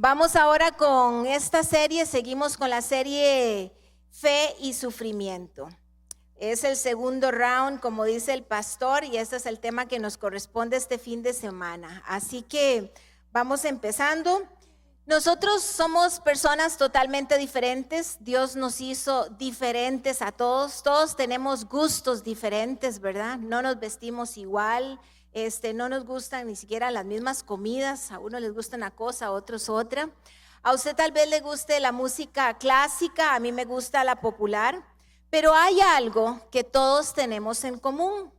Vamos ahora con esta serie, seguimos con la serie Fe y Sufrimiento. Es el segundo round, como dice el pastor, y este es el tema que nos corresponde este fin de semana. Así que vamos empezando. Nosotros somos personas totalmente diferentes. Dios nos hizo diferentes a todos. Todos tenemos gustos diferentes, ¿verdad? No nos vestimos igual. No nos gustan ni siquiera las mismas comidas. A unos les gusta una cosa, a otros otra. A usted tal vez le guste la música clásica, a mí me gusta la popular. Pero hay algo que todos tenemos en común.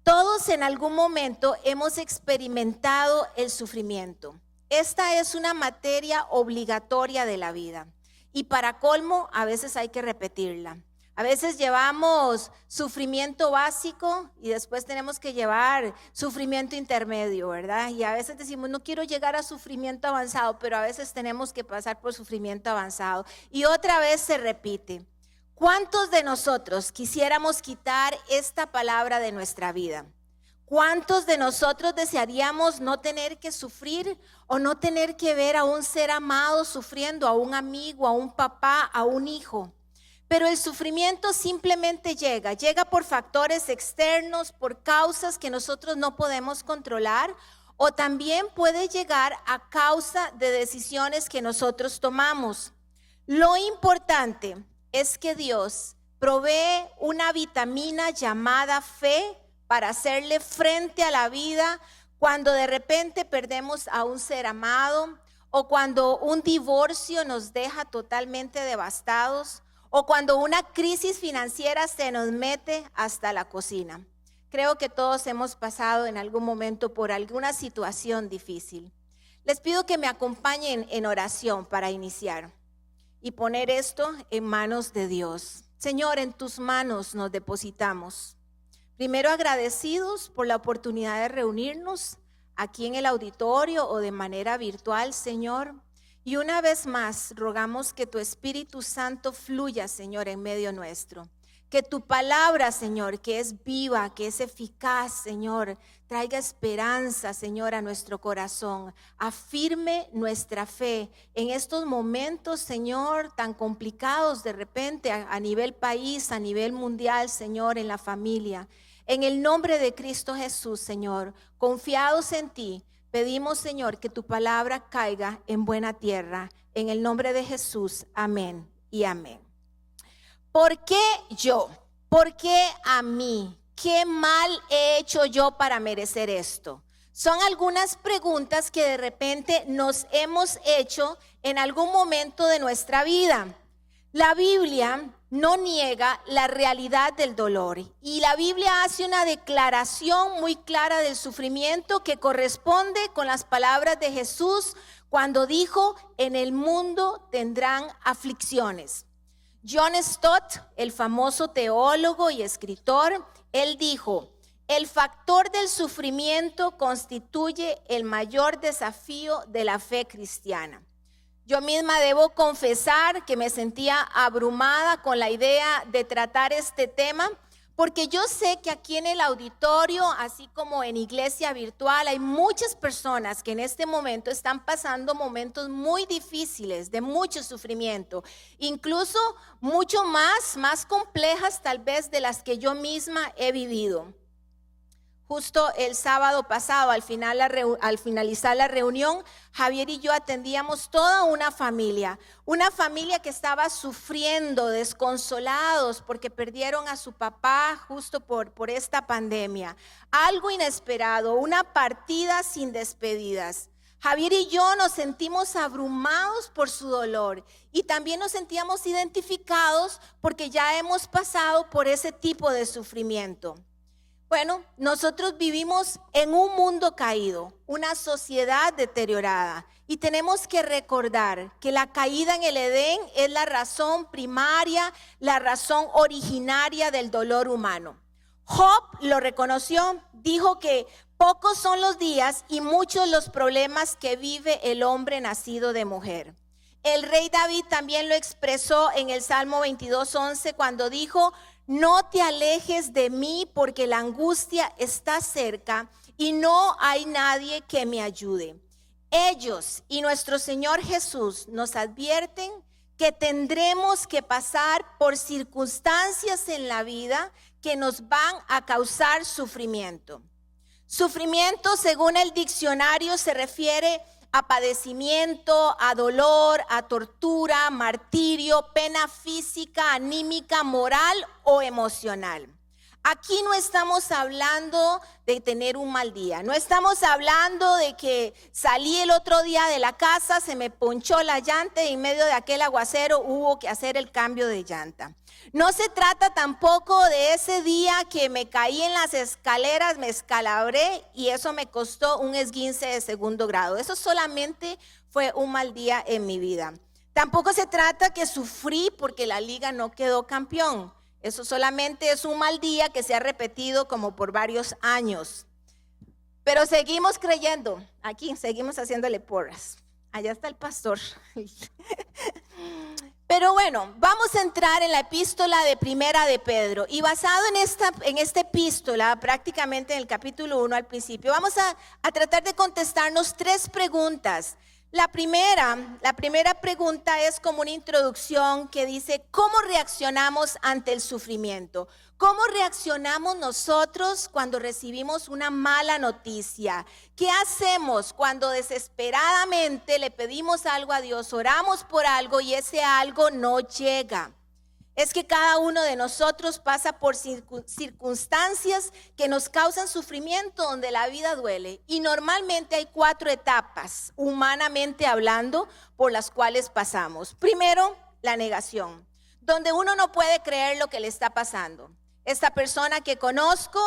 Todos en algún momento hemos experimentado el sufrimiento. Esta es una materia obligatoria de la vida. Y para colmo, a veces hay que repetirla. A veces llevamos sufrimiento básico y después tenemos que llevar sufrimiento intermedio, ¿verdad? Y a veces decimos, no quiero llegar a sufrimiento avanzado, pero a veces tenemos que pasar por sufrimiento avanzado. Y otra vez se repite. ¿Cuántos de nosotros quisiéramos quitar esta palabra de nuestra vida? ¿Cuántos de nosotros desearíamos no tener que sufrir o no tener que ver a un ser amado sufriendo, a un amigo, a un papá, a un hijo? Pero el sufrimiento simplemente llega por factores externos, por causas que nosotros no podemos controlar, o también puede llegar a causa de decisiones que nosotros tomamos. Lo importante es que Dios provee una vitamina llamada fe para hacerle frente a la vida cuando de repente perdemos a un ser amado, o cuando un divorcio nos deja totalmente devastados, o cuando una crisis financiera se nos mete hasta la cocina. Creo que todos hemos pasado en algún momento por alguna situación difícil. Les pido que me acompañen en oración para iniciar y poner esto en manos de Dios. Señor, en tus manos nos depositamos. Primero agradecidos por la oportunidad de reunirnos aquí en el auditorio o de manera virtual, Señor. Y una vez más rogamos que tu Espíritu Santo fluya, Señor, en medio nuestro. Que tu palabra, Señor, que es viva, que es eficaz, Señor, traiga esperanza, Señor, a nuestro corazón. Afirme nuestra fe en estos momentos, Señor, tan complicados de repente a nivel país, a nivel mundial, Señor, en la familia. En el nombre de Cristo Jesús, Señor, confiados en ti, pedimos, Señor, que tu palabra caiga en buena tierra. En el nombre de Jesús, amén y amén. ¿Por qué yo? ¿Por qué a mí? ¿Qué mal he hecho yo para merecer esto? Son algunas preguntas que de repente nos hemos hecho en algún momento de nuestra vida. La Biblia no niega la realidad del dolor, y la Biblia hace una declaración muy clara del sufrimiento que corresponde con las palabras de Jesús cuando dijo: en el mundo tendrán aflicciones. John Stott, el famoso teólogo y escritor, él dijo: el factor del sufrimiento constituye el mayor desafío de la fe cristiana. Yo misma debo confesar que me sentía abrumada con la idea de tratar este tema, porque yo sé que aquí en el auditorio, así como en iglesia virtual, hay muchas personas que en este momento están pasando momentos muy difíciles, de mucho sufrimiento, incluso mucho más complejas tal vez de las que yo misma he vivido. Justo el sábado pasado, al finalizar la reunión, Javier y yo atendíamos toda una familia que estaba sufriendo, desconsolados porque perdieron a su papá justo por esta pandemia. Algo inesperado, una partida sin despedidas. Javier y yo nos sentimos abrumados por su dolor y también nos sentíamos identificados porque ya hemos pasado por ese tipo de sufrimiento. Bueno, nosotros vivimos en un mundo caído, una sociedad deteriorada, y tenemos que recordar que la caída en el Edén es la razón primaria, la razón originaria del dolor humano. Job lo reconoció, dijo que pocos son los días y muchos los problemas que vive el hombre nacido de mujer. El rey David también lo expresó en el Salmo 22:11 cuando dijo: no te alejes de mí porque la angustia está cerca y no hay nadie que me ayude. Ellos y nuestro Señor Jesús nos advierten que tendremos que pasar por circunstancias en la vida que nos van a causar sufrimiento. Sufrimiento, según el diccionario, se refiere a padecimiento, a dolor, a tortura, martirio, pena física, anímica, moral o emocional. Aquí no estamos hablando de tener un mal día, no estamos hablando de que salí el otro día de la casa, se me ponchó la llanta y en medio de aquel aguacero hubo que hacer el cambio de llanta. No se trata tampoco de ese día que me caí en las escaleras, me escalabré y eso me costó un esguince de 2º grado. Eso solamente fue un mal día en mi vida. Tampoco se trata que sufrí porque la liga no quedó campeón. Eso solamente es un mal día que se ha repetido como por varios años. Pero seguimos creyendo, aquí seguimos haciéndole porras. Allá está el pastor. Pero bueno, vamos a entrar en la epístola de Primera de Pedro. Y basado en esta epístola, prácticamente en el capítulo 1 al principio, vamos a tratar de contestarnos 3 preguntas. La primera pregunta es como una introducción que dice, ¿cómo reaccionamos ante el sufrimiento? ¿Cómo reaccionamos nosotros cuando recibimos una mala noticia? ¿Qué hacemos cuando desesperadamente le pedimos algo a Dios, oramos por algo y ese algo no llega? Es que cada uno de nosotros pasa por circunstancias que nos causan sufrimiento, donde la vida duele. Y normalmente hay 4 etapas, humanamente hablando, por las cuales pasamos. Primero, la negación, donde uno no puede creer lo que le está pasando. Esta persona que conozco,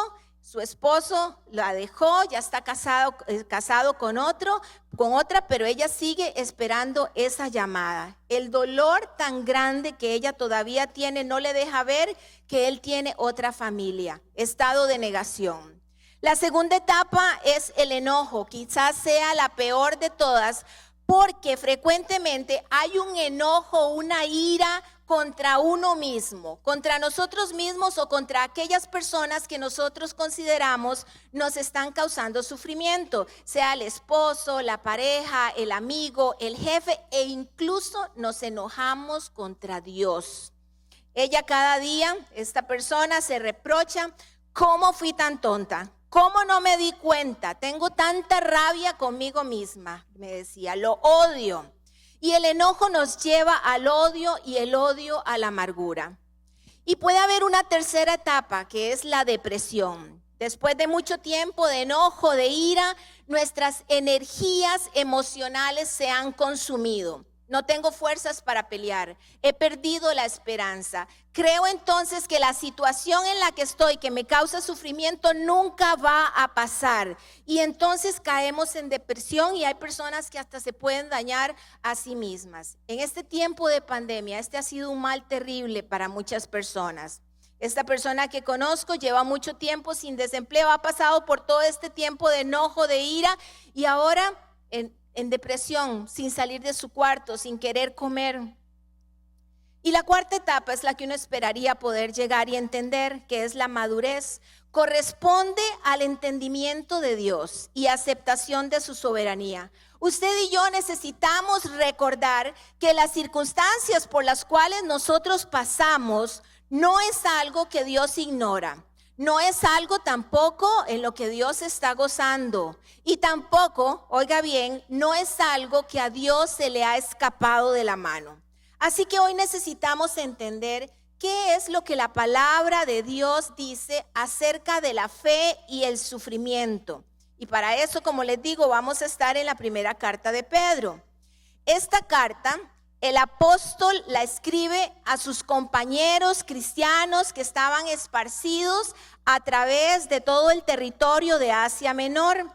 su esposo la dejó, ya está casado con otra, pero ella sigue esperando esa llamada. El dolor tan grande que ella todavía tiene no le deja ver que él tiene otra familia. Estado de negación. La segunda etapa es el enojo, quizás sea la peor de todas, porque frecuentemente hay un enojo, una ira contra uno mismo, contra nosotros mismos o contra aquellas personas que nosotros consideramos nos están causando sufrimiento, sea el esposo, la pareja, el amigo, el jefe, e incluso nos enojamos contra Dios. Ella cada día, esta persona se reprocha, ¿cómo fui tan tonta? ¿Cómo no me di cuenta? Tengo tanta rabia conmigo misma, me decía, lo odio. Y el enojo nos lleva al odio y el odio a la amargura. Y puede haber una tercera etapa que es la depresión. Después de mucho tiempo de enojo, de ira, nuestras energías emocionales se han consumido. No tengo fuerzas para pelear, he perdido la esperanza. Creo entonces que la situación en la que estoy, que me causa sufrimiento, nunca va a pasar. Y entonces caemos en depresión y hay personas que hasta se pueden dañar a sí mismas. En este tiempo de pandemia, este ha sido un mal terrible para muchas personas. Esta persona que conozco lleva mucho tiempo sin desempleo, ha pasado por todo este tiempo de enojo, de ira y ahora en depresión, sin salir de su cuarto, sin querer comer. Y la cuarta etapa es la que uno esperaría poder llegar y entender, que es la madurez. Corresponde al entendimiento de Dios y aceptación de su soberanía. Usted y yo necesitamos recordar que las circunstancias por las cuales nosotros pasamos no es algo que Dios ignora. No es algo tampoco en lo que Dios está gozando. Y tampoco, oiga bien, no es algo que a Dios se le ha escapado de la mano. Así que hoy necesitamos entender qué es lo que la palabra de Dios dice acerca de la fe y el sufrimiento. Y para eso, como les digo, vamos a estar en la primera carta de Pedro. Esta carta, el apóstol la escribe a sus compañeros cristianos que estaban esparcidos a través de todo el territorio de Asia Menor.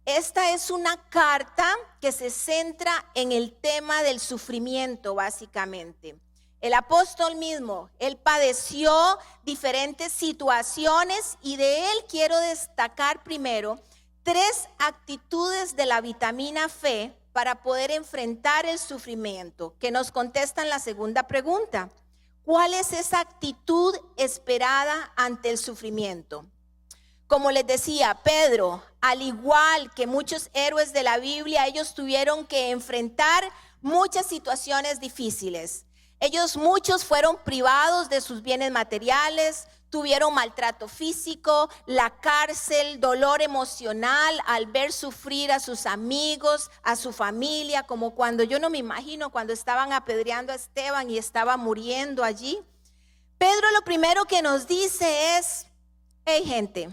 Esta es una carta que se centra en el tema del sufrimiento, básicamente. El apóstol mismo, él padeció diferentes situaciones y de él quiero destacar primero 3 actitudes de la vitamina fe para poder enfrentar el sufrimiento, que nos contestan la segunda pregunta. ¿Cuál es esa actitud esperada ante el sufrimiento? Como les decía, Pedro, al igual que muchos héroes de la Biblia, ellos tuvieron que enfrentar muchas situaciones difíciles. Muchos fueron privados de sus bienes materiales, tuvieron maltrato físico, la cárcel, dolor emocional al ver sufrir a sus amigos, a su familia, como cuando yo no me imagino cuando estaban apedreando a Esteban y estaba muriendo allí. Pedro lo primero que nos dice es: hey gente,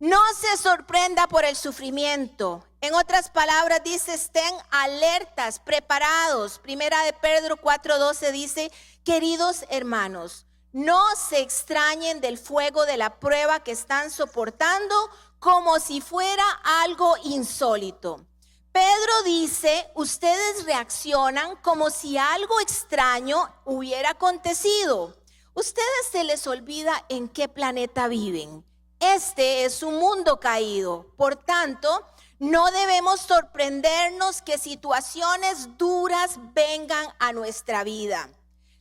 no se sorprenda por el sufrimiento. En otras palabras dice: estén alertas, preparados. Primera de Pedro 4:12 dice: queridos hermanos, no se extrañen del fuego de la prueba que están soportando como si fuera algo insólito. Pedro dice: ustedes reaccionan como si algo extraño hubiera acontecido. Ustedes se les olvida en qué planeta viven. Este es un mundo caído. Por tanto, no debemos sorprendernos que situaciones duras vengan a nuestra vida.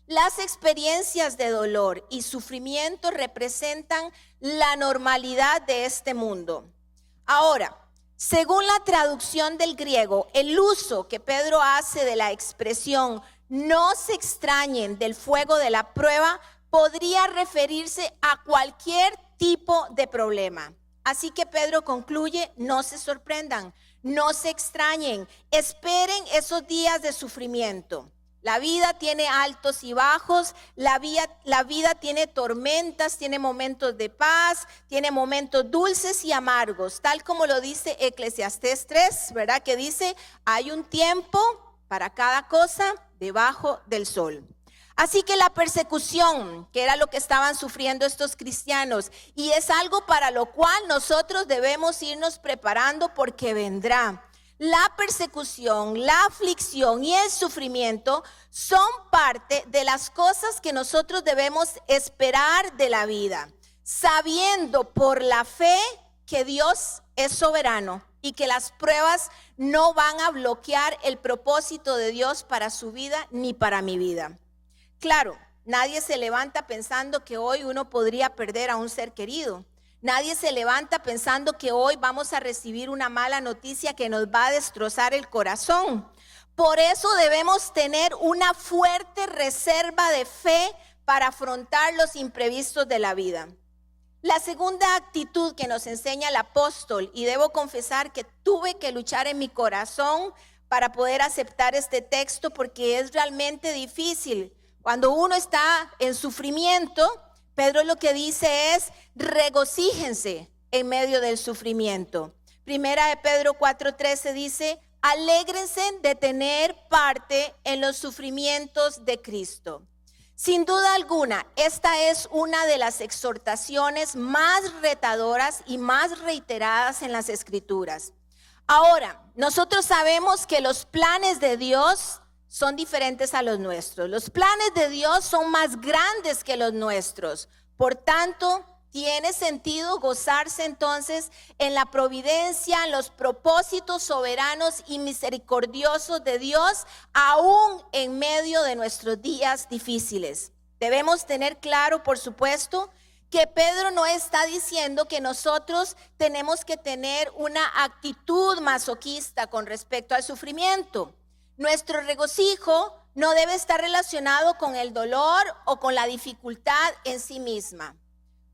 Las experiencias de dolor y sufrimiento representan la normalidad de este mundo. Ahora, según la traducción del griego, el uso que Pedro hace de la expresión "no se extrañen del fuego de la prueba" podría referirse a cualquier tipo de problema. Así que Pedro concluye: no se sorprendan, no se extrañen, esperen esos días de sufrimiento. La vida tiene altos y bajos, la vida tiene tormentas, tiene momentos de paz, tiene momentos dulces y amargos, tal como lo dice Eclesiastés 3, ¿verdad? Que dice: hay un tiempo para cada cosa debajo del sol. Así que la persecución, que era lo que estaban sufriendo estos cristianos, y es algo para lo cual nosotros debemos irnos preparando porque vendrá. La persecución, la aflicción y el sufrimiento son parte de las cosas que nosotros debemos esperar de la vida, sabiendo por la fe que Dios es soberano y que las pruebas no van a bloquear el propósito de Dios para su vida ni para mi vida. Claro, nadie se levanta pensando que hoy uno podría perder a un ser querido. Nadie se levanta pensando que hoy vamos a recibir una mala noticia que nos va a destrozar el corazón. Por eso debemos tener una fuerte reserva de fe para afrontar los imprevistos de la vida. La segunda actitud que nos enseña el apóstol, y debo confesar que tuve que luchar en mi corazón para poder aceptar este texto porque es realmente difícil. Cuando uno está en sufrimiento, Pedro lo que dice es: regocíjense en medio del sufrimiento. Primera de Pedro 4:13 dice: alégrense de tener parte en los sufrimientos de Cristo. Sin duda alguna, esta es una de las exhortaciones más retadoras y más reiteradas en las Escrituras. Ahora, nosotros sabemos que los planes de Dios son diferentes a los nuestros. Los planes de Dios son más grandes que los nuestros. Por tanto, tiene sentido gozarse entonces en la providencia, en los propósitos soberanos y misericordiosos de Dios, aún en medio de nuestros días difíciles. Debemos tener claro, por supuesto, que Pedro no está diciendo que nosotros tenemos que tener una actitud masoquista con respecto al sufrimiento. Nuestro regocijo no debe estar relacionado con el dolor o con la dificultad en sí misma.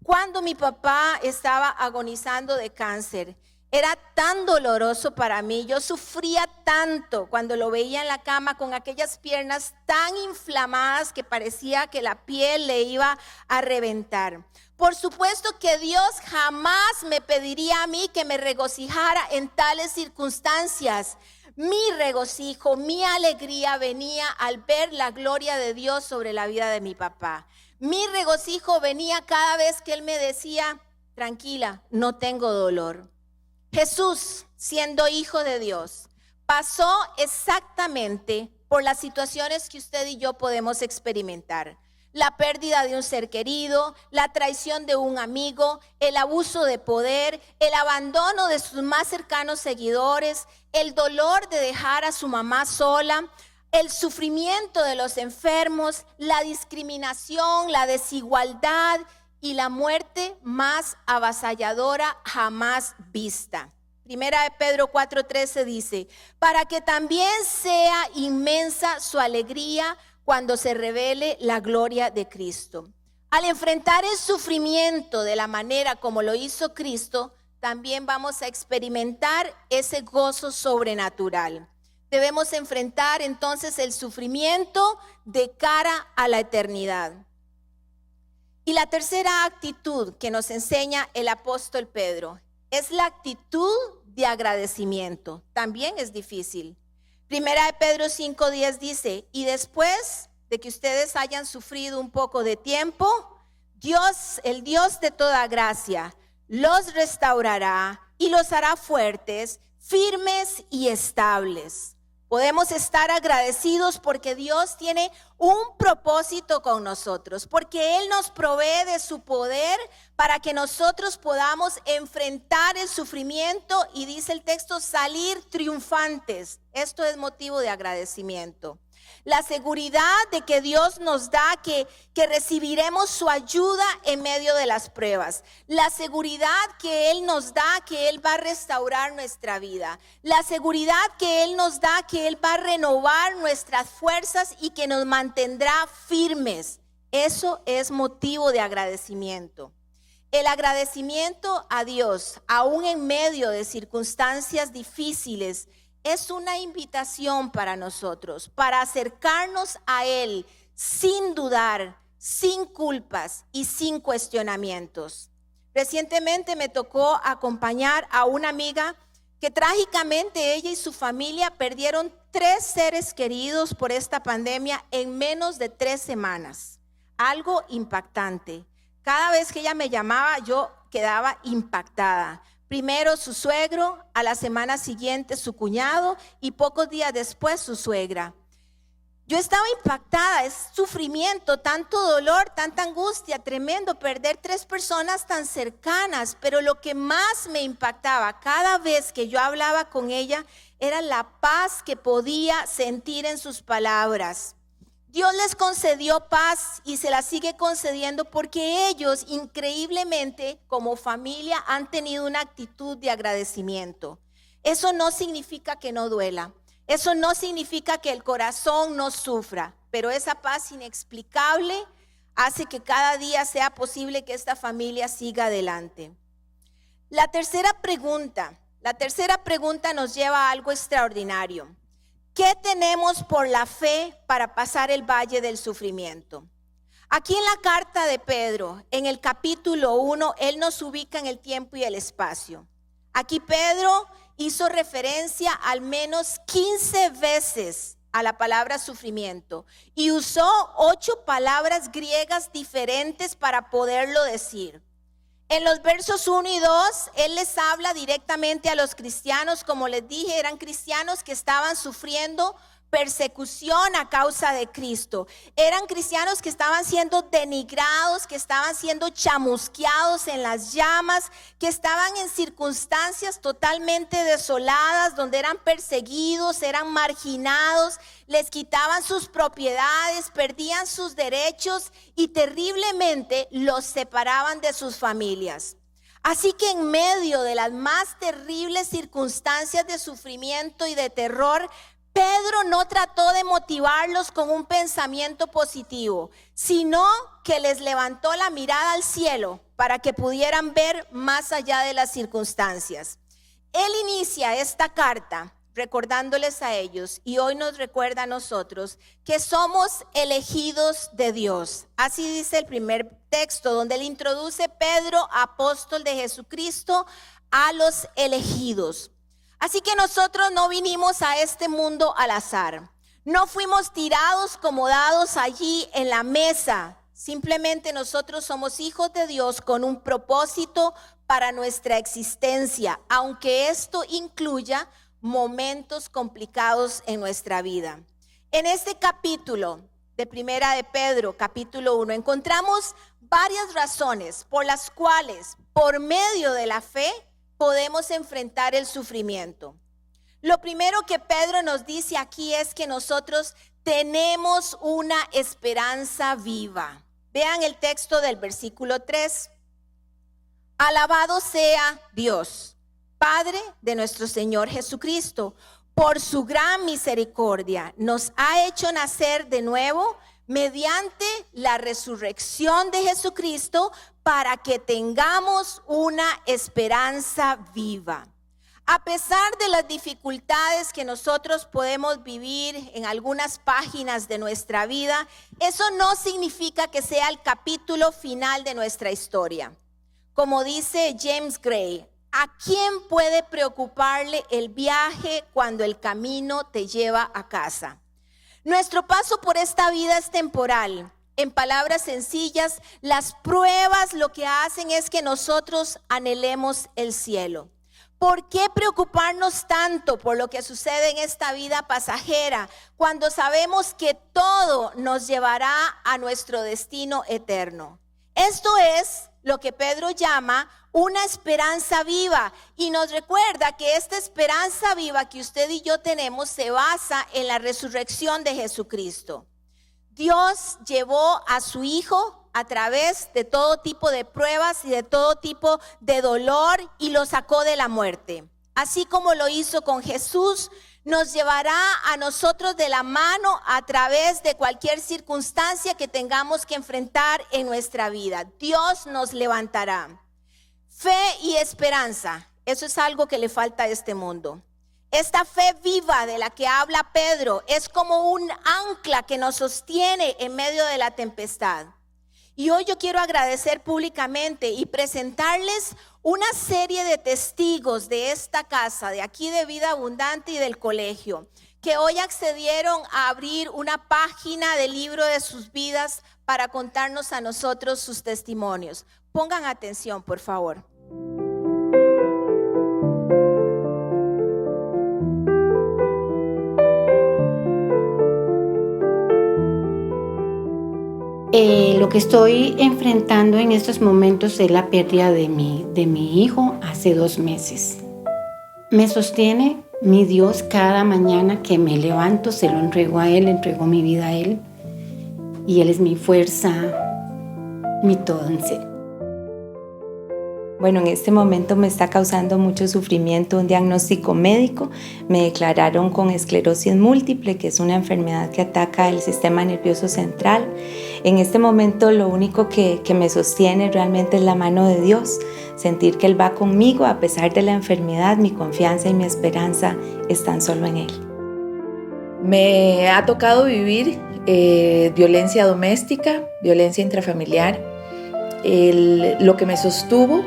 Cuando mi papá estaba agonizando de cáncer, era tan doloroso para mí. Yo sufría tanto cuando lo veía en la cama con aquellas piernas tan inflamadas que parecía que la piel le iba a reventar. Por supuesto que Dios jamás me pediría a mí que me regocijara en tales circunstancias. Mi regocijo, mi alegría venía al ver la gloria de Dios sobre la vida de mi papá. Mi regocijo venía cada vez que él me decía: tranquila, no tengo dolor. Jesús, siendo hijo de Dios, pasó exactamente por las situaciones que usted y yo podemos experimentar. La pérdida de un ser querido, la traición de un amigo, el abuso de poder, el abandono de sus más cercanos seguidores, el dolor de dejar a su mamá sola, el sufrimiento de los enfermos, la discriminación, la desigualdad y la muerte más avasalladora jamás vista. Primera de Pedro 4:13 dice, para que también sea inmensa su alegría cuando se revele la gloria de Cristo. Al enfrentar el sufrimiento de la manera como lo hizo Cristo, también vamos a experimentar ese gozo sobrenatural. Debemos enfrentar entonces el sufrimiento de cara a la eternidad. Y la tercera actitud que nos enseña el apóstol Pedro es la actitud de agradecimiento. También es difícil. Primera de Pedro 5:10 dice, y después de que ustedes hayan sufrido un poco de tiempo, Dios, el Dios de toda gracia, los restaurará y los hará fuertes, firmes y estables. Podemos estar agradecidos porque Dios tiene un propósito con nosotros, porque Él nos provee de su poder para que nosotros podamos enfrentar el sufrimiento y dice el texto, salir triunfantes. Esto es motivo de agradecimiento. La seguridad de que Dios nos da, que recibiremos su ayuda en medio de las pruebas. La seguridad que Él nos da, que Él va a restaurar nuestra vida. La seguridad que Él nos da, que Él va a renovar nuestras fuerzas y que nos mantendrá firmes. Eso es motivo de agradecimiento. El agradecimiento a Dios, aún en medio de circunstancias difíciles, es una invitación para nosotros, para acercarnos a Él sin dudar, sin culpas y sin cuestionamientos. Recientemente me tocó acompañar a una amiga que trágicamente ella y su familia perdieron 3 seres queridos por esta pandemia en menos de 3 semanas. Algo impactante. Cada vez que ella me llamaba yo quedaba impactada. Primero su suegro, a la semana siguiente su cuñado y pocos días después su suegra. Yo estaba impactada, es sufrimiento, tanto dolor, tanta angustia, tremendo perder 3 personas tan cercanas, pero lo que más me impactaba cada vez que yo hablaba con ella era la paz que podía sentir en sus palabras. Dios les concedió paz y se la sigue concediendo porque ellos increíblemente como familia han tenido una actitud de agradecimiento. Eso no significa que no duela, eso no significa que el corazón no sufra, pero esa paz inexplicable hace que cada día sea posible que esta familia siga adelante. La tercera pregunta nos lleva a algo extraordinario. ¿Qué tenemos por la fe para pasar el valle del sufrimiento? Aquí en la carta de Pedro, en el capítulo 1, él nos ubica en el tiempo y el espacio. Aquí Pedro hizo referencia al menos 15 veces a la palabra sufrimiento y usó 8 palabras griegas diferentes para poderlo decir. En los versos 1 y 2, él les habla directamente a los cristianos. Como les dije, eran cristianos que estaban sufriendo persecución a causa de Cristo. Eran cristianos que estaban siendo denigrados, que estaban siendo chamusqueados en las llamas, que estaban en circunstancias totalmente desoladas, donde eran perseguidos, eran marginados, les quitaban sus propiedades, perdían sus derechos y terriblemente los separaban de sus familias. Así que en medio de las más terribles circunstancias de sufrimiento y de terror, Pedro no trató de motivarlos con un pensamiento positivo, sino que les levantó la mirada al cielo para que pudieran ver más allá de las circunstancias. Él inicia esta carta recordándoles a ellos y hoy nos recuerda a nosotros que somos elegidos de Dios. Así dice el primer texto donde él introduce Pedro, apóstol de Jesucristo, a los elegidos. Así que nosotros no vinimos a este mundo al azar. No fuimos tirados como dados allí en la mesa. Simplemente nosotros somos hijos de Dios con un propósito para nuestra existencia, aunque esto incluya momentos complicados en nuestra vida. En este capítulo de Primera de Pedro, capítulo 1, encontramos varias razones por las cuales, por medio de la fe, podemos enfrentar el sufrimiento. Lo primero que Pedro nos dice aquí es que nosotros tenemos una esperanza viva. Vean el texto del versículo 3. Alabado sea Dios, Padre de nuestro Señor Jesucristo, por su gran misericordia. Nos ha hecho nacer de nuevo mediante la resurrección de Jesucristo para que tengamos una esperanza viva. A pesar de las dificultades que nosotros podemos vivir en algunas páginas de nuestra vida, eso no significa que sea el capítulo final de nuestra historia. Como dice James Gray, ¿a quién puede preocuparle el viaje cuando el camino te lleva a casa? Nuestro paso por esta vida es temporal. En palabras sencillas, las pruebas lo que hacen es que nosotros anhelemos el cielo. ¿Por qué preocuparnos tanto por lo que sucede en esta vida pasajera cuando sabemos que todo nos llevará a nuestro destino eterno? Esto es lo que Pedro llama una esperanza viva y nos recuerda que esta esperanza viva que usted y yo tenemos se basa en la resurrección de Jesucristo. Dios llevó a su Hijo a través de todo tipo de pruebas y de todo tipo de dolor y lo sacó de la muerte. Así como lo hizo con Jesús, nos llevará a nosotros de la mano a través de cualquier circunstancia que tengamos que enfrentar en nuestra vida. Dios nos levantará. Fe y esperanza, eso es algo que le falta a este mundo. Esta fe viva de la que habla Pedro es como un ancla que nos sostiene en medio de la tempestad. Y hoy yo quiero agradecer públicamente y presentarles una serie de testigos de esta casa, de aquí de Vida Abundante y del colegio, que hoy accedieron a abrir una página del libro de sus vidas para contarnos a nosotros sus testimonios. Pongan atención, por favor. Lo que estoy enfrentando en estos momentos es la pérdida de mi hijo hace 2 meses. Me sostiene mi Dios cada mañana que me levanto, se lo entrego a Él, entrego mi vida a Él. Y Él es mi fuerza, mi todo en serio. Bueno, en este momento me está causando mucho sufrimiento un diagnóstico médico. Me declararon con esclerosis múltiple, que es una enfermedad que ataca el sistema nervioso central. En este momento lo único que me sostiene realmente es la mano de Dios. Sentir que Él va conmigo a pesar de la enfermedad, mi confianza y mi esperanza están solo en Él. Me ha tocado vivir violencia doméstica, violencia intrafamiliar. Lo que me sostuvo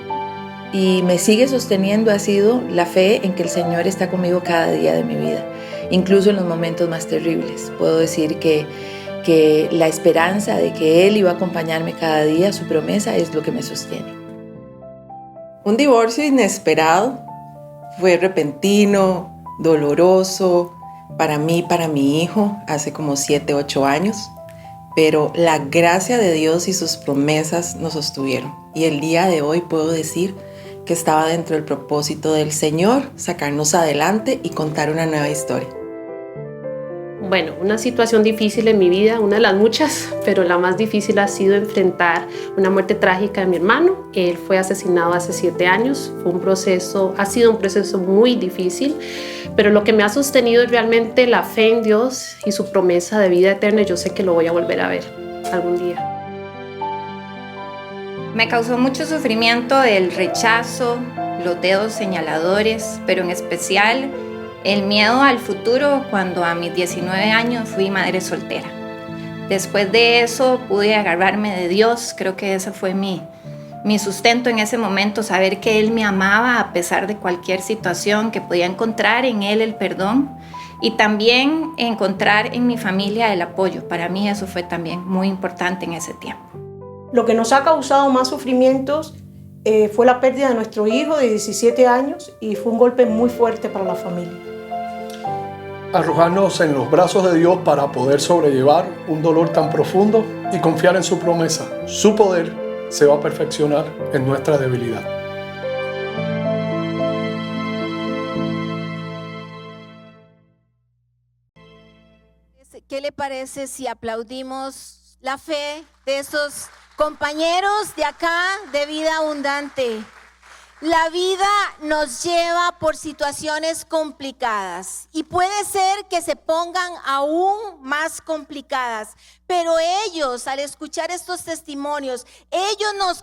y me sigue sosteniendo ha sido la fe en que el Señor está conmigo cada día de mi vida, incluso en los momentos más terribles. Puedo decir que la esperanza de que Él iba a acompañarme cada día, su promesa, es lo que me sostiene. Un divorcio inesperado, fue repentino, doloroso para mí, para mi hijo, hace como 7, 8 años. Pero la gracia de Dios y sus promesas nos sostuvieron. Y el día de hoy puedo decir que estaba dentro del propósito del Señor, sacarnos adelante y contar una nueva historia. Bueno, una situación difícil en mi vida, una de las muchas, pero la más difícil ha sido enfrentar una muerte trágica de mi hermano. Él fue asesinado hace 7 años. Ha sido un proceso muy difícil, pero lo que me ha sostenido es realmente la fe en Dios y su promesa de vida eterna. Yo sé que lo voy a volver a ver algún día. Me causó mucho sufrimiento el rechazo, los dedos señaladores, pero en especial el miedo al futuro cuando a mis 19 años fui madre soltera. Después de eso pude agarrarme de Dios. Creo que ese fue mi sustento en ese momento, saber que Él me amaba a pesar de cualquier situación, que podía encontrar en Él el perdón y también encontrar en mi familia el apoyo. Para mí eso fue también muy importante en ese tiempo. Lo que nos ha causado más sufrimientos fue la pérdida de nuestro hijo de 17 años y fue un golpe muy fuerte para la familia. Arrojarnos en los brazos de Dios para poder sobrellevar un dolor tan profundo y confiar en su promesa. Su poder se va a perfeccionar en nuestra debilidad. ¿Qué le parece si aplaudimos la fe de esos compañeros de acá de Vida Abundante. La vida nos lleva por situaciones complicadas y puede ser que se pongan aún más complicadas, pero ellos, al escuchar estos testimonios, ellos nos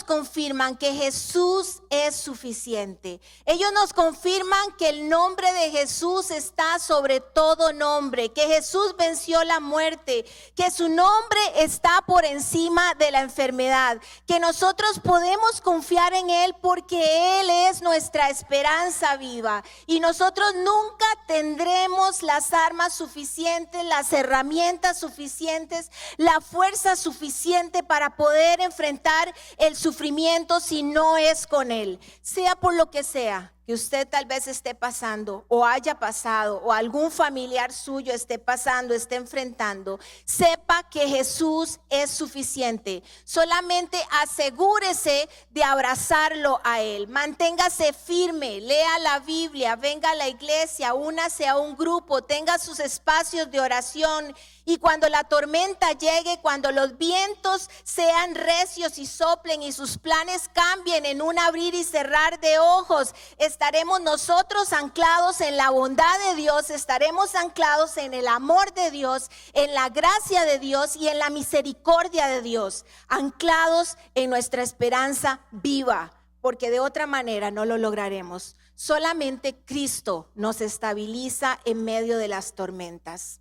confirman que Jesús es suficiente. Ellos nos confirman que el nombre de Jesús está sobre todo nombre, que Jesús venció la muerte, que su nombre está por encima de la enfermedad, que nosotros podemos confiar en Él porque Él es nuestra esperanza viva y nosotros nunca tendremos las armas suficientes, las herramientas suficientes, la fuerza suficiente para poder enfrentar el sufrimiento si no es con Él. Sea por lo que sea que usted tal vez esté pasando o haya pasado o algún familiar suyo esté pasando, esté enfrentando, sepa que Jesús es suficiente. Solamente asegúrese de abrazarlo a Él. Manténgase firme, lea la Biblia, venga a la iglesia, únase a un grupo, tenga sus espacios de oración. Y cuando la tormenta llegue, cuando los vientos sean recios y soplen y sus planes cambien en un abrir y cerrar de ojos, estaremos nosotros anclados en la bondad de Dios, estaremos anclados en el amor de Dios, en la gracia de Dios y en la misericordia de Dios, anclados en nuestra esperanza viva, porque de otra manera no lo lograremos. Solamente Cristo nos estabiliza en medio de las tormentas.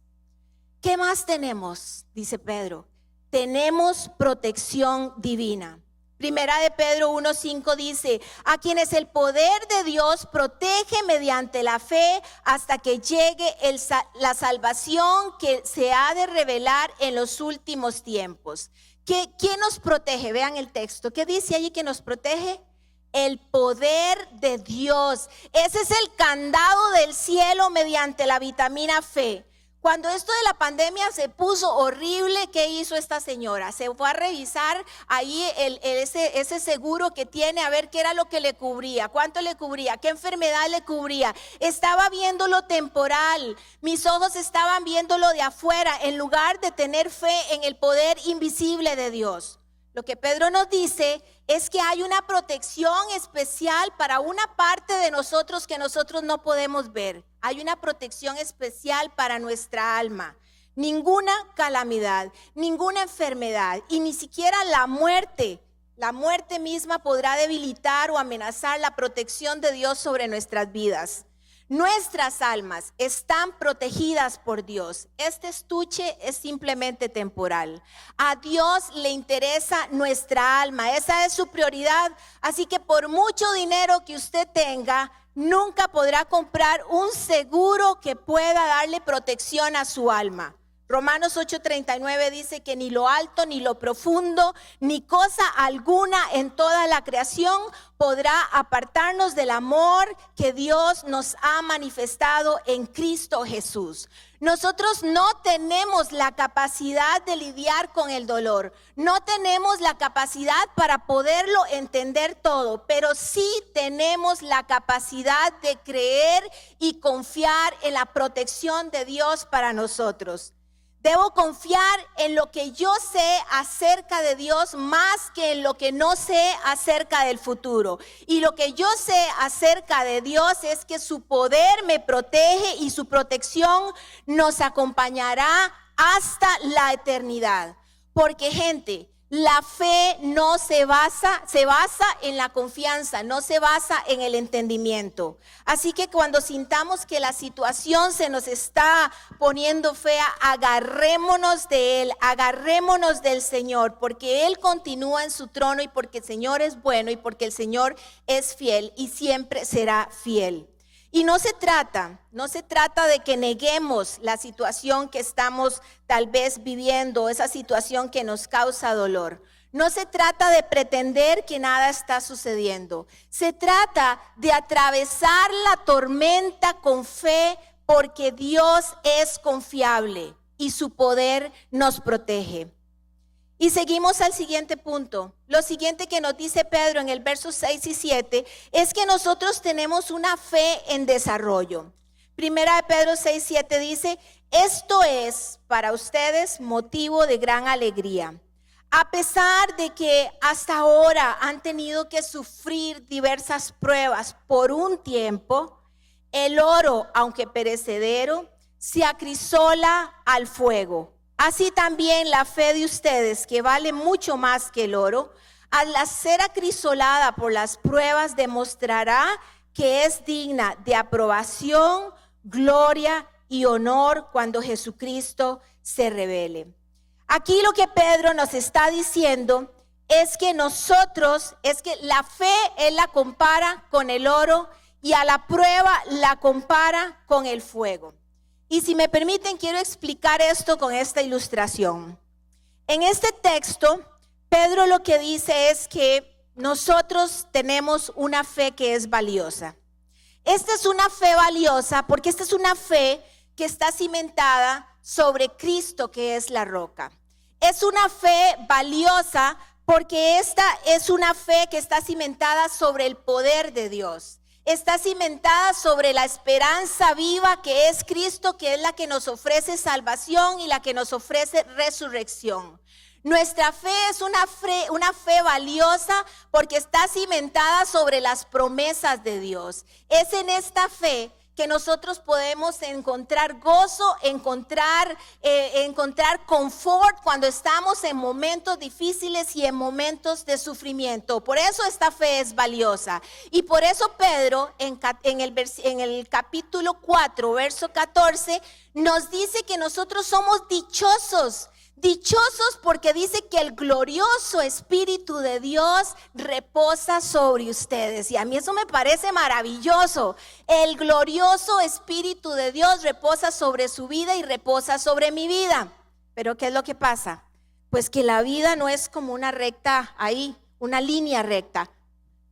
¿Qué más tenemos? Dice Pedro. Tenemos protección divina. Primera de Pedro 1:5 dice: a quienes el poder de Dios protege mediante la fe hasta que llegue la salvación que se ha de revelar en los últimos tiempos. ¿Quién nos protege? Vean el texto. ¿Qué dice allí que nos protege? El poder de Dios. Ese es el candado del cielo mediante la vitamina fe. Cuando esto de la pandemia se puso horrible, ¿qué hizo esta señora? Se fue a revisar ahí ese seguro que tiene, a ver qué era lo que le cubría, cuánto le cubría, qué enfermedad le cubría. Estaba viendo lo temporal, mis ojos estaban viendo lo de afuera, en lugar de tener fe en el poder invisible de Dios. Lo que Pedro nos dice es que hay una protección especial para una parte de nosotros que nosotros no podemos ver. Hay una protección especial para nuestra alma. Ninguna calamidad, ninguna enfermedad y ni siquiera la muerte misma podrá debilitar o amenazar la protección de Dios sobre nuestras vidas. Nuestras almas están protegidas por Dios. Este estuche es simplemente temporal. A Dios le interesa nuestra alma. Esa es su prioridad. Así que por mucho dinero que usted tenga, nunca podrá comprar un seguro que pueda darle protección a su alma. Romanos 8:39 dice que ni lo alto, ni lo profundo, ni cosa alguna en toda la creación podrá apartarnos del amor que Dios nos ha manifestado en Cristo Jesús. Nosotros no tenemos la capacidad de lidiar con el dolor, no tenemos la capacidad para poderlo entender todo, pero sí tenemos la capacidad de creer y confiar en la protección de Dios para nosotros. Debo confiar en lo que yo sé acerca de Dios más que en lo que no sé acerca del futuro. Y lo que yo sé acerca de Dios es que su poder me protege y su protección nos acompañará hasta la eternidad. Porque, gente, la fe no se basa en la confianza, no se basa en el entendimiento. Así que cuando sintamos que la situación se nos está poniendo fea, agarrémonos de Él, agarrémonos del Señor, porque Él continúa en su trono y porque el Señor es bueno y porque el Señor es fiel y siempre será fiel. Y no se trata de que neguemos la situación que estamos tal vez viviendo, esa situación que nos causa dolor. No se trata de pretender que nada está sucediendo. Se trata de atravesar la tormenta con fe porque Dios es confiable y su poder nos protege. Y seguimos al siguiente punto. Lo siguiente que nos dice Pedro en el versos 6 y 7 es que nosotros tenemos una fe en desarrollo. Primera de Pedro 6:7 dice: Esto es para ustedes motivo de gran alegría. A pesar de que hasta ahora han tenido que sufrir diversas pruebas por un tiempo, el oro, aunque perecedero, se acrisola al fuego. Así también la fe de ustedes, que vale mucho más que el oro, al ser acrisolada por las pruebas, demostrará que es digna de aprobación, gloria y honor cuando Jesucristo se revele. Aquí lo que Pedro nos está diciendo es que la fe él la compara con el oro y a la prueba la compara con el fuego. Y si me permiten, quiero explicar esto con esta ilustración. En este texto, Pedro lo que dice es que nosotros tenemos una fe que es valiosa. Esta es una fe valiosa porque esta es una fe que está cimentada sobre Cristo, que es la roca. Es una fe valiosa porque esta es una fe que está cimentada sobre el poder de Dios. Está cimentada sobre la esperanza viva que es Cristo, que es la que nos ofrece salvación y la que nos ofrece resurrección. Nuestra fe es una fe valiosa porque está cimentada sobre las promesas de Dios. Es en esta fe que nosotros podemos encontrar gozo, encontrar confort cuando estamos en momentos difíciles y en momentos de sufrimiento. Por eso esta fe es valiosa. Y por eso Pedro en el capítulo 4, verso 14, nos dice que nosotros somos dichosos. Dichosos porque dice que el glorioso Espíritu de Dios reposa sobre ustedes. Y a mí eso me parece maravilloso. El glorioso Espíritu de Dios reposa sobre su vida y reposa sobre mi vida. Pero ¿qué es lo que pasa? Pues que la vida no es como una recta ahí, una línea recta.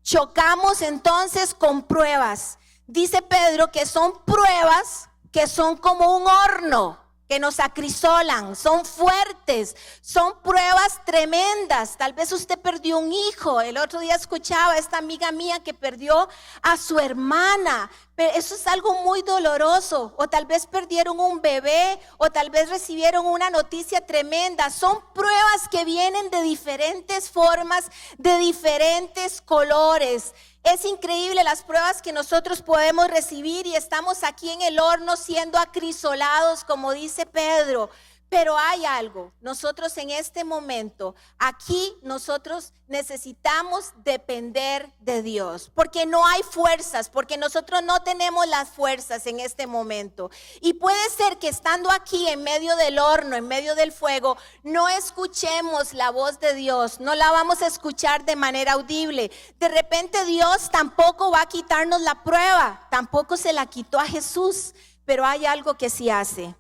Chocamos entonces con pruebas. Dice Pedro que son pruebas que son como un horno, que nos acrisolan, son fuertes, son pruebas tremendas. Tal vez usted perdió un hijo. El otro día escuchaba a esta amiga mía que perdió a su hermana. Pero eso es algo muy doloroso. O tal vez perdieron un bebé, o tal vez recibieron una noticia tremenda. Son pruebas que vienen de diferentes formas, de diferentes colores. Es increíble las pruebas que nosotros podemos recibir y estamos aquí en el horno siendo acrisolados, como dice Pedro. Pero hay algo, nosotros en este momento, aquí nosotros necesitamos depender de Dios, porque no hay fuerzas, porque nosotros no tenemos las fuerzas en este momento. Y puede ser que estando aquí en medio del horno, en medio del fuego, no escuchemos la voz de Dios, no la vamos a escuchar de manera audible. De repente Dios tampoco va a quitarnos la prueba, tampoco se la quitó a Jesús, pero hay algo que sí hace.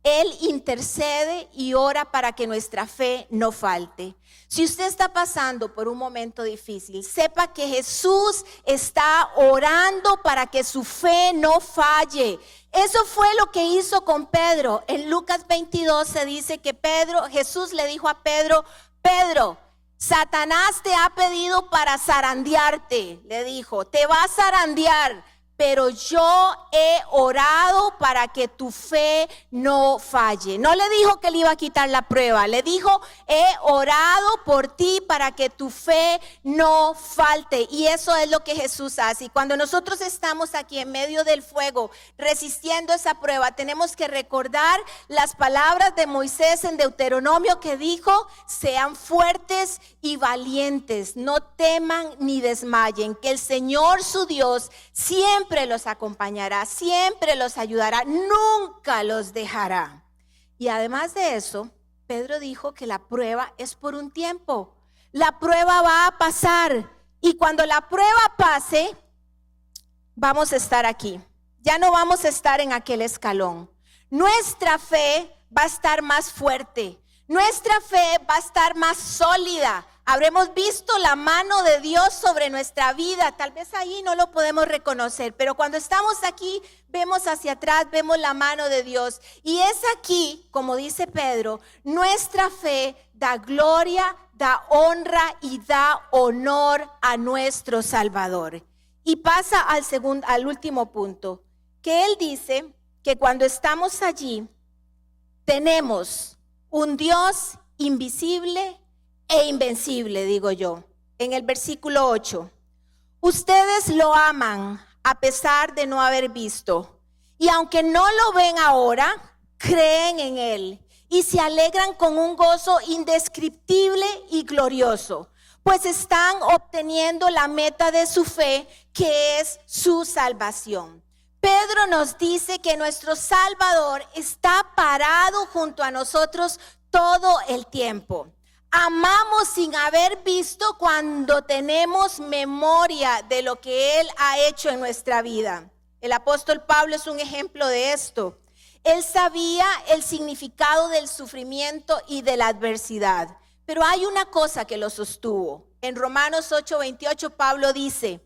Él intercede y ora para que nuestra fe no falte. Si usted está pasando por un momento difícil, sepa que Jesús está orando para que su fe no falle. Eso fue lo que hizo con Pedro. En Lucas 22 se dice que Jesús le dijo a Pedro, Pedro, Satanás te ha pedido para zarandearte. Le dijo, te va a zarandear. Pero yo he orado para que tu fe no falle. No le dijo que le iba a quitar la prueba. Le dijo, he orado por ti para que tu fe no falte. Y eso es lo que Jesús hace. Y cuando nosotros estamos aquí en medio del fuego, resistiendo esa prueba, tenemos que recordar las palabras de Moisés en Deuteronomio que dijo, sean fuertes y valientes, no teman ni desmayen, que el Señor su Dios siempre los acompañará, siempre los ayudará, nunca los dejará. Y además de eso, Pedro dijo que la prueba es por un tiempo. La prueba va a pasar y cuando la prueba pase, vamos a estar aquí. Ya no vamos a estar en aquel escalón. Nuestra fe va a estar más fuerte. Nuestra fe va a estar más sólida. Habremos visto la mano de Dios sobre nuestra vida. Tal vez ahí no lo podemos reconocer, pero cuando estamos aquí, vemos hacia atrás, vemos la mano de Dios. Y es aquí, como dice Pedro, nuestra fe da gloria, da honra y da honor a nuestro Salvador. Y pasa al último punto, que él dice que cuando estamos allí, tenemos un Dios invisible e invencible, digo yo. En el versículo 8, ustedes lo aman a pesar de no haber visto, y aunque no lo ven ahora, creen en Él y se alegran con un gozo indescriptible y glorioso, pues están obteniendo la meta de su fe, que es su salvación. Pedro nos dice que nuestro Salvador está parado junto a nosotros todo el tiempo. Amamos sin haber visto cuando tenemos memoria de lo que Él ha hecho en nuestra vida. El apóstol Pablo es un ejemplo de esto. Él sabía el significado del sufrimiento y de la adversidad, pero hay una cosa que lo sostuvo. En Romanos 8:28 Pablo dice,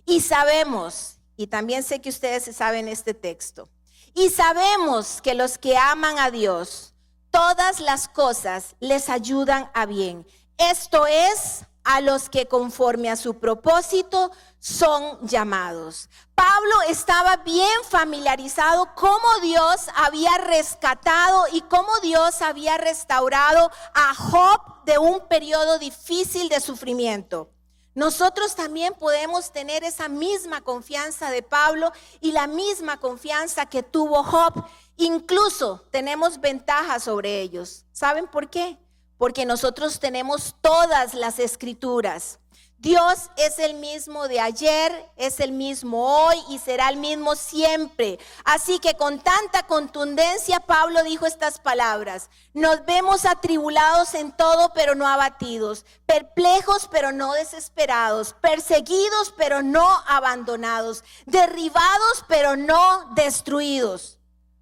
y sabemos, y también sé que ustedes saben este texto, y sabemos que los que aman a Dios, todas las cosas les ayudan a bien. Esto es, a los que conforme a su propósito son llamados. Pablo estaba bien familiarizado cómo Dios había rescatado y cómo Dios había restaurado a Job de un periodo difícil de sufrimiento. Nosotros también podemos tener esa misma confianza de Pablo y la misma confianza que tuvo Job. Incluso tenemos ventajas sobre ellos. ¿Saben por qué? Porque nosotros tenemos todas las escrituras. Dios es el mismo de ayer, es el mismo hoy y será el mismo siempre. Así que con tanta contundencia Pablo dijo estas palabras: nos vemos atribulados en todo, pero no abatidos, perplejos, pero no desesperados, perseguidos, pero no abandonados, derribados, pero no destruidos.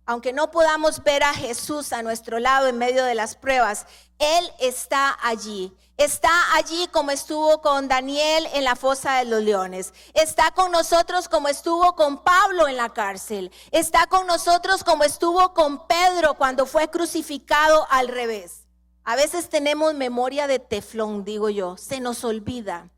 Aunque no podamos ver a Jesús a nuestro lado en medio de las pruebas, Él está allí. Está allí como estuvo con Daniel en la fosa de los leones. Está con nosotros como estuvo con Pablo en la cárcel. Está con nosotros como estuvo con Pedro cuando fue crucificado al revés. A veces tenemos memoria de teflón, digo yo. Se nos olvida.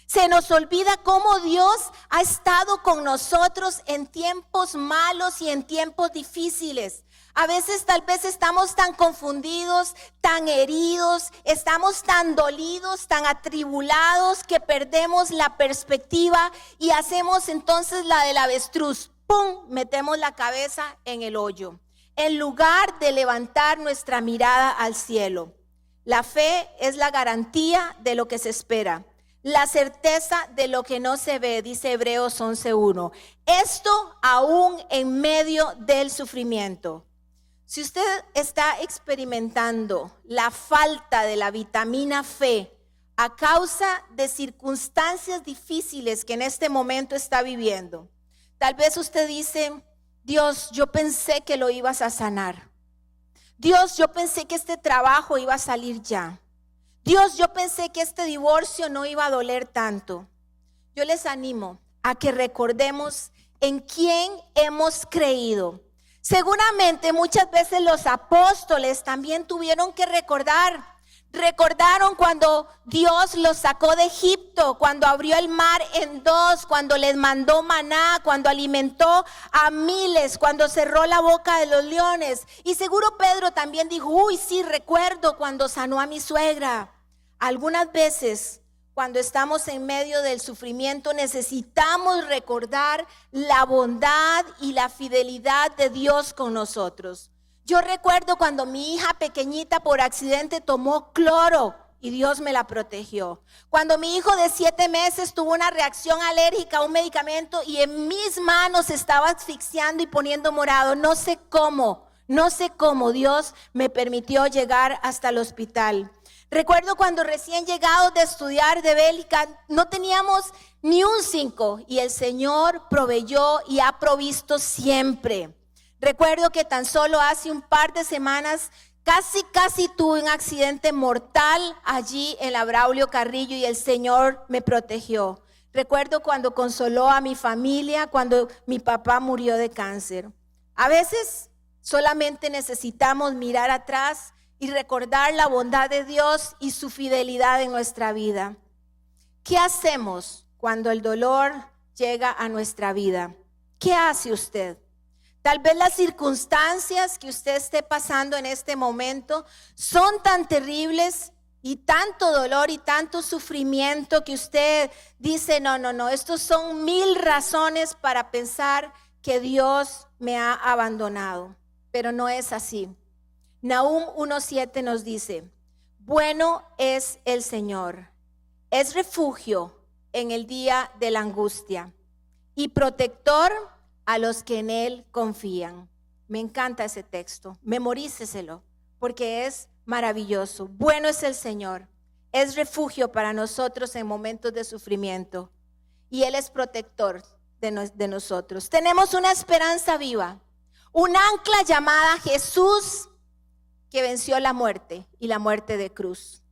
Se nos olvida cómo Dios ha estado con nosotros en tiempos malos y en tiempos difíciles. A veces tal vez estamos tan confundidos, tan heridos, estamos tan dolidos, tan atribulados que perdemos la perspectiva y hacemos entonces la del avestruz. ¡Pum! Metemos la cabeza en el hoyo, en lugar de levantar nuestra mirada al cielo. La fe es la garantía de lo que se espera, la certeza de lo que no se ve, dice Hebreos 11:1. Esto aún en medio del sufrimiento. Si usted está experimentando la falta de la vitamina fe a causa de circunstancias difíciles que en este momento está viviendo, tal vez usted dice: Dios, yo pensé que lo ibas a sanar. Dios, yo pensé que este trabajo iba a salir ya. Dios, yo pensé que este divorcio no iba a doler tanto. Yo les animo a que recordemos en quién hemos creído. Seguramente muchas veces los apóstoles también tuvieron que recordaron cuando Dios los sacó de Egipto, cuando abrió el mar en dos, cuando les mandó maná, cuando alimentó a miles, cuando cerró la boca de los leones. Y seguro Pedro también dijo: uy, sí, recuerdo cuando sanó a mi suegra. Algunas veces, cuando estamos en medio del sufrimiento, necesitamos recordar la bondad y la fidelidad de Dios con nosotros. Yo recuerdo cuando mi hija pequeñita por accidente tomó cloro y Dios me la protegió. Cuando mi hijo de 7 meses tuvo una reacción alérgica a un medicamento y en mis manos estaba asfixiando y poniendo morado. No sé cómo Dios me permitió llegar hasta el hospital. Recuerdo cuando recién llegados de estudiar de Bélgica, no teníamos ni un 5 y el Señor proveyó y ha provisto siempre. Recuerdo que tan solo hace un par de semanas casi tuve un accidente mortal allí en la Braulio Carrillo y el Señor me protegió. Recuerdo cuando consoló a mi familia, cuando mi papá murió de cáncer. A veces solamente necesitamos mirar atrás y recordar la bondad de Dios y su fidelidad en nuestra vida. ¿Qué hacemos cuando el dolor llega a nuestra vida? ¿Qué hace usted? Tal vez las circunstancias que usted esté pasando en este momento son tan terribles y tanto dolor y tanto sufrimiento que usted dice, no, estos son 1000 razones para pensar que Dios me ha abandonado. Pero no es así. Nahum 1:7 nos dice, bueno es el Señor, es refugio en el día de la angustia y protector a los que en Él confían. Me encanta ese texto, memoríceselo porque es maravilloso. Bueno es el Señor, es refugio para nosotros en momentos de sufrimiento y Él es protector de nosotros. Tenemos una esperanza viva, un ancla llamada Jesús que venció la muerte y la muerte de cruz.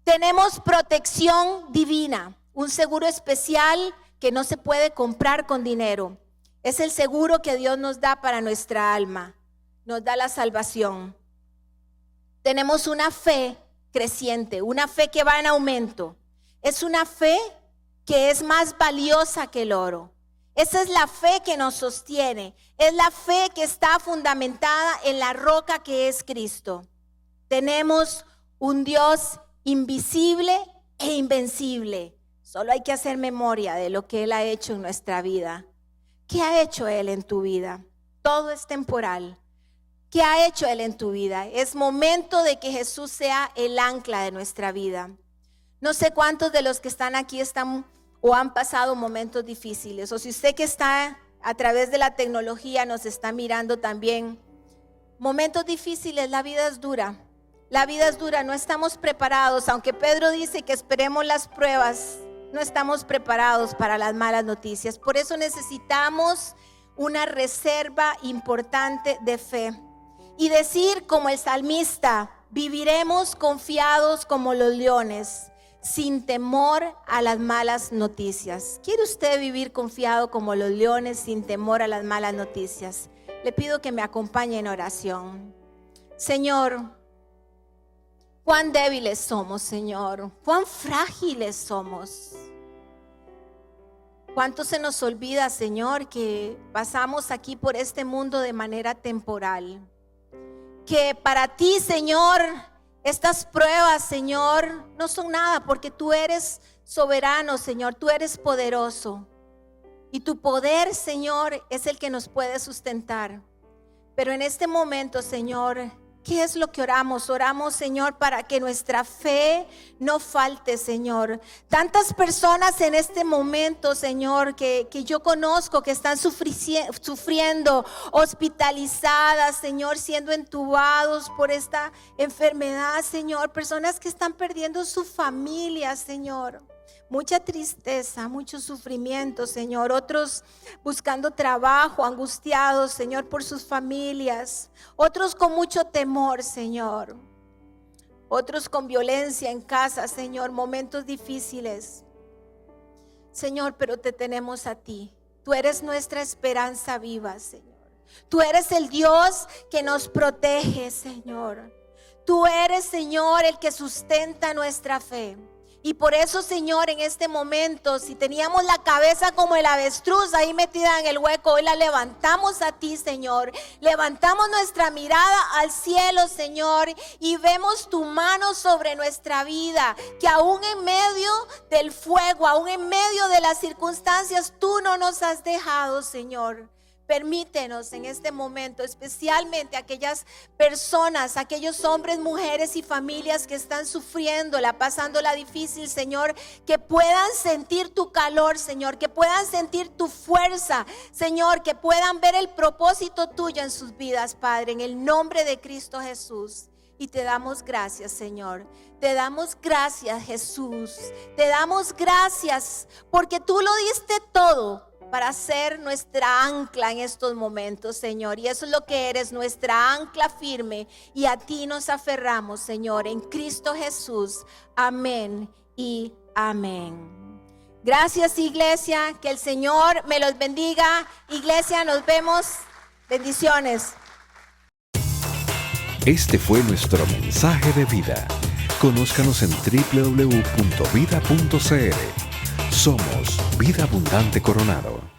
Tenemos protección divina, un seguro especial que no se puede comprar con dinero. Es el seguro que Dios nos da para nuestra alma, nos da la salvación. Tenemos una fe creciente, una fe que va en aumento. Es una fe que es más valiosa que el oro. Esa es la fe que nos sostiene. Es la fe que está fundamentada en la roca que es Cristo. Tenemos un Dios invisible e invencible. Solo hay que hacer memoria de lo que Él ha hecho en nuestra vida. ¿Qué ha hecho Él en tu vida? Todo es temporal. ¿Qué ha hecho Él en tu vida? Es momento de que Jesús sea el ancla de nuestra vida. No sé cuántos de los que están aquí están o han pasado momentos difíciles, o si usted que está a través de la tecnología nos está mirando también. Momentos difíciles, la vida es dura. La vida es dura, no estamos preparados. Aunque Pedro dice que esperemos las pruebas, no estamos preparados para las malas noticias. Por eso necesitamos una reserva importante de fe. Y decir como el salmista, viviremos confiados como los leones, sin temor a las malas noticias. ¿Quiere usted vivir confiado como los leones, sin temor a las malas noticias? Le pido que me acompañe en oración. Señor, cuán débiles somos, Señor, cuán frágiles somos. Cuánto se nos olvida, Señor, que pasamos aquí por este mundo de manera temporal. Que para ti, Señor, estas pruebas, Señor, no son nada porque tú eres soberano, Señor, tú eres poderoso. Y tu poder, Señor, es el que nos puede sustentar. Pero en este momento, Señor, ¿qué es lo que oramos? Oramos, Señor, para que nuestra fe no falte, Señor. Tantas personas en este momento, Señor, que yo conozco que están sufriendo, hospitalizadas, Señor, siendo entubados por esta enfermedad, Señor. Personas que están perdiendo su familia, Señor. Mucha tristeza, mucho sufrimiento, Señor. Otros buscando trabajo, angustiados, Señor, por sus familias. Otros con mucho temor, Señor. Otros con violencia en casa, Señor. Momentos difíciles. Señor, pero te tenemos a ti. Tú eres nuestra esperanza viva, Señor. Tú eres el Dios que nos protege, Señor. Tú eres, Señor, el que sustenta nuestra fe. Y por eso, Señor, en este momento, si teníamos la cabeza como el avestruz ahí metida en el hueco, hoy la levantamos a ti, Señor. Levantamos nuestra mirada al cielo, Señor, y vemos tu mano sobre nuestra vida. Que aún en medio del fuego, aún en medio de las circunstancias, tú no nos has dejado, Señor. Permítenos en este momento, especialmente aquellas personas, aquellos hombres, mujeres y familias que están sufriéndola, pasándola difícil, Señor, que puedan sentir tu calor, Señor, que puedan sentir tu fuerza, Señor, que puedan ver el propósito tuyo en sus vidas, Padre, en el nombre de Cristo Jesús. Y te damos gracias, Señor. Te damos gracias, Jesús. Te damos gracias porque tú lo diste todo para ser nuestra ancla en estos momentos, Señor. Y eso es lo que eres, nuestra ancla firme. Y a ti nos aferramos, Señor, en Cristo Jesús. Amén y amén. Gracias, iglesia. Que el Señor me los bendiga. Iglesia, nos vemos. Bendiciones. Este fue nuestro mensaje de vida. Conózcanos en www.vida.cl. Somos Vida Abundante Coronado.